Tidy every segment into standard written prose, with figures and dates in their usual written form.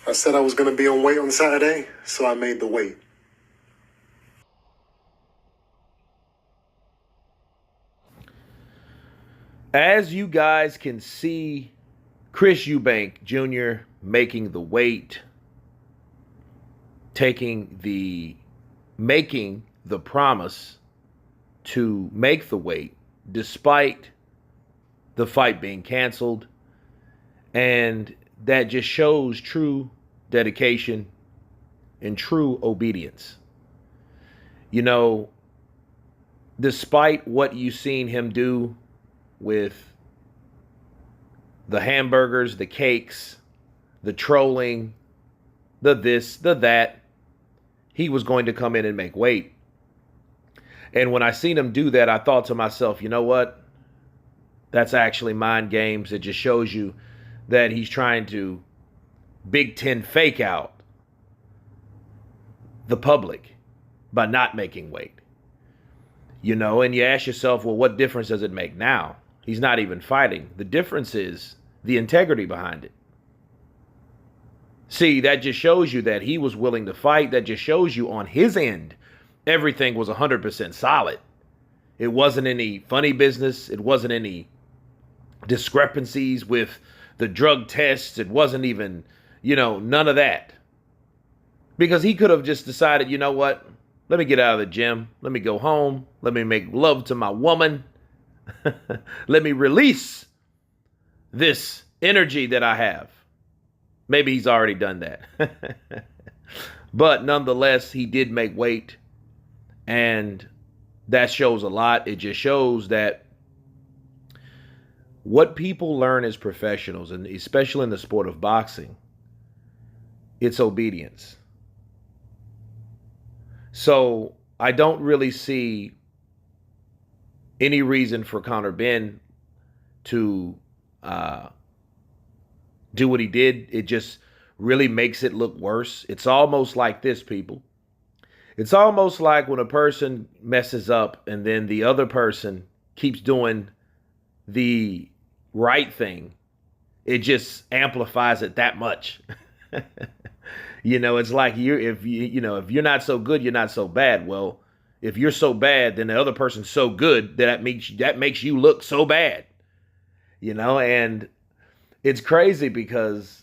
I said I was going to be on weight on Saturday, so I made the weight. As you guys can see, Chris Eubank Jr. making the weight, making the promise to make the weight despite the fight being canceled. And that just shows true dedication and true obedience. You know, despite what you've seen him do with the hamburgers, the cakes, the trolling, the this, the that, he was going to come in and make weight. And when I seen him do that, I thought to myself, you know what? That's actually mind games. It just shows you that he's trying to Big Ten fake out the public by not making weight. You know, and you ask yourself, well, what difference does it make now? He's not even fighting. The difference is the integrity behind it. See, that just shows you that he was willing to fight. That just shows you on his end, everything was 100% solid. It wasn't any funny business. It wasn't any discrepancies with the drug tests. It wasn't even, none of that. Because he could have just decided, you know what? Let me get out of the gym. Let me go home. Let me make love to my woman. Let me release this energy that I have. Maybe he's already done that. But nonetheless, he did make weight. And that shows a lot. It just shows that what people learn as professionals, and especially in the sport of boxing, it's obedience. So I don't really see any reason for Conor Ben to do what he did. It just really makes it look worse. It's almost like this, people. It's almost like when a person messes up and then the other person keeps doing the right thing. It just amplifies it that much. It's like if you're not so good, you're not so bad. Well, if you're so bad, then the other person's so good that makes you look so bad. And it's crazy because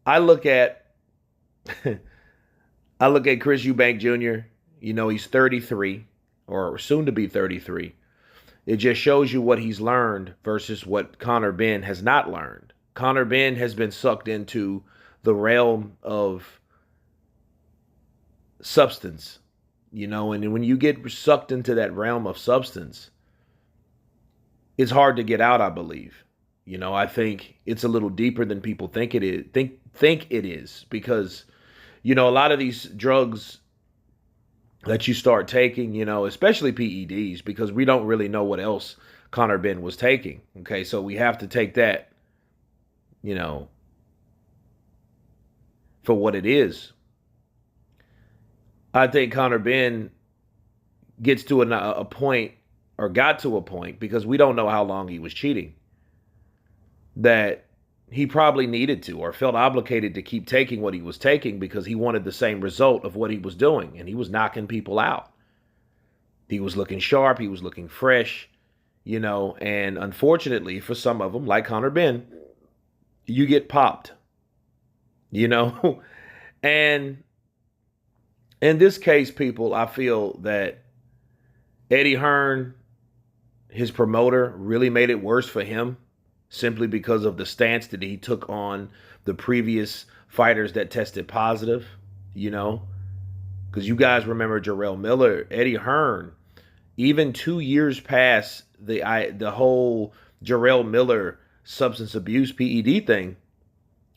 I look at Chris Eubank Jr. He's 33 or soon to be 33. It just shows you what he's learned versus what Conor Ben has not learned. Conor Ben has been sucked into the realm of substance, and when you get sucked into that realm of substance, it's hard to get out, I believe. I think it's a little deeper than people think it is. Think it is because, a lot of these drugs that you start taking, especially PEDs, because we don't really know what else Conor Ben was taking. Okay, so we have to take that, for what it is. I think Conor Ben gets to a point, or got to a point, because we don't know how long he was cheating, that he probably needed to or felt obligated to keep taking what he was taking because he wanted the same result of what he was doing, and he was knocking people out. He was looking sharp. He was looking fresh, and unfortunately for some of them, like Conor Ben, you get popped, and in this case, people, I feel that Eddie Hearn, his promoter, really made it worse for him simply because of the stance that he took on the previous fighters that tested positive, because you guys remember Jarrell Miller, Eddie Hearn, even 2 years past the whole Jarrell Miller substance abuse PED thing,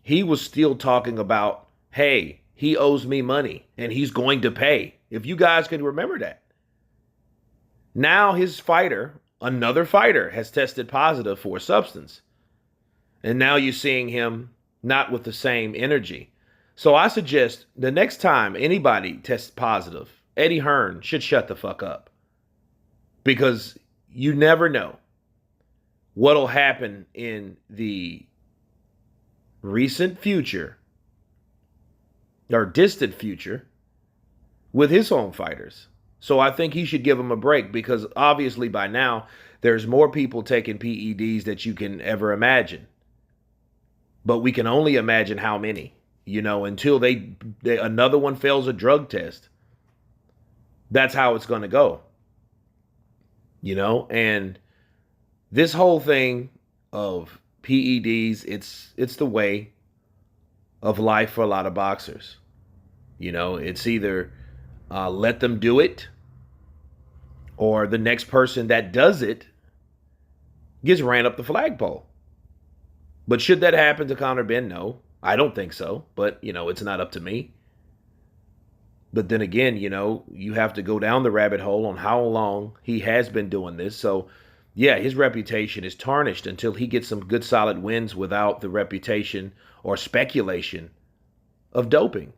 he was still talking about, hey, he owes me money and he's going to pay. If you guys can remember that. Now his fighter, another fighter, has tested positive for a substance. And now you're seeing him not with the same energy. So I suggest the next time anybody tests positive, Eddie Hearn should shut the fuck up. Because you never know what'll happen in the recent future or distant future with his own fighters. So I think he should give him a break because obviously by now there's more people taking PEDs that you can ever imagine. But we can only imagine how many, until they another one fails a drug test. That's how it's going to go. And this whole thing of PEDs, it's the way of life for a lot of boxers. It's either let them do it, or the next person that does it gets ran up the flagpole. But should that happen to Conor Benn? No, I don't think so. But, it's not up to me. But then again, you have to go down the rabbit hole on how long he has been doing this. So, yeah, his reputation is tarnished until he gets some good solid wins without the reputation or speculation of doping.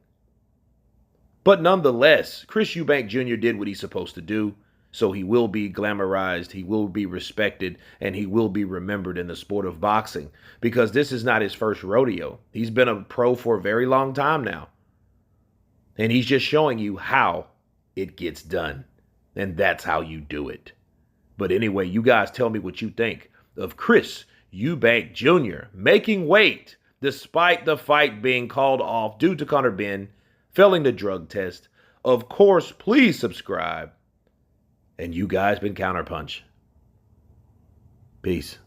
But nonetheless, Chris Eubank Jr. did what he's supposed to do. So he will be glamorized, he will be respected, and he will be remembered in the sport of boxing. Because this is not his first rodeo. He's been a pro for a very long time now. And he's just showing you how it gets done. And that's how you do it. But anyway, you guys tell me what you think of Chris Eubank Jr. making weight despite the fight being called off due to Conor Benn failing the drug test. Of course, please subscribe. And you guys been Counterpunch. Peace.